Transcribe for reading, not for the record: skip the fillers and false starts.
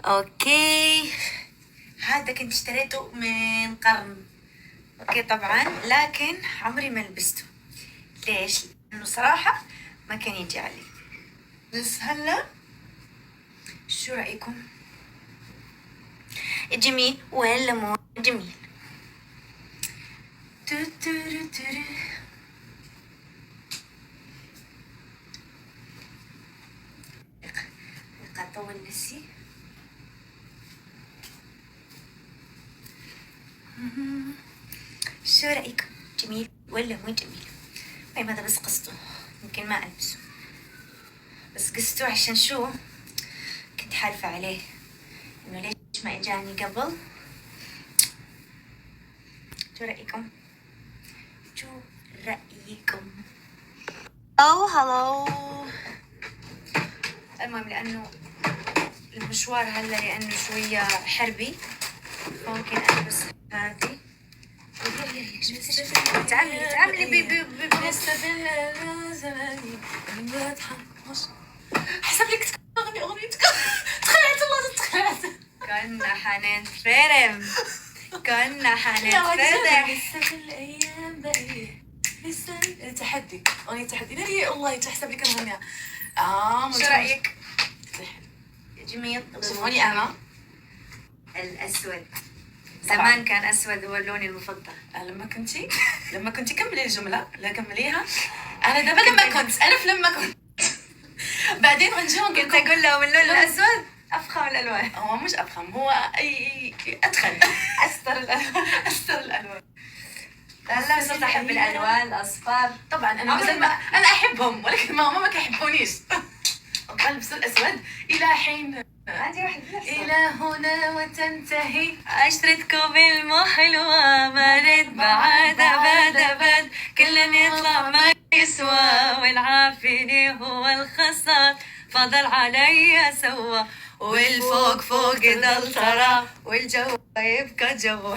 اوكي، هذا كنت اشتريته من قرن. اوكي طبعا، لكن عمري ما لبسته. ليش؟ لانه صراحة ما كان يجي علي. بس هلا شو رأيكم؟ جميل ولا مو جميل؟ اطول نسي. شو رأيكم؟ جميل ولا مو جميل؟ طيب هذا بس قصته، يمكن ما ألبسه، بس قصته عشان شو؟ كنت حالفة عليه إنه ليش ما إجاني قبل. شو رأيكم؟ شو رأيكم؟ أو هلو. المهم لأنه المشوار هلا لأنه شوية حربي، ممكن ألبس هذه. تعاملي حسب لك تغني اغنيتك. تخلعت والله تخلعت. كنا حننفرم كنا حننفرم. لسه الايام باقيه، لسه تحدي، اغنية تحدي. نبي والله تحسب لك اغنية. شو رايك؟ جميل. شوفوني انا الاسود زمان كان اسود هو لوني المفضل. لما كنتي كملي الجمله، لا كمليها. انا دابا انا في لما كنت بعدين غنجيو كنت اقول لهم اللون الاسود افخم الالوان. هو مش افخم، هو اي ادخل استر الالوان. لا صرت احب الالوان الاصفر. طبعا انا انا احبهم، ولكن ما كيحبونيش. البس الاسود الى حين عندي واحد الى هنا وتنتهي عشرتكم المحلوة. مريت بعد بد كل يطلع ما يسوى، والعافيني هو الخسار فضل علي سوا، والفوق فوق ضل ترى، والجو يبقى جو.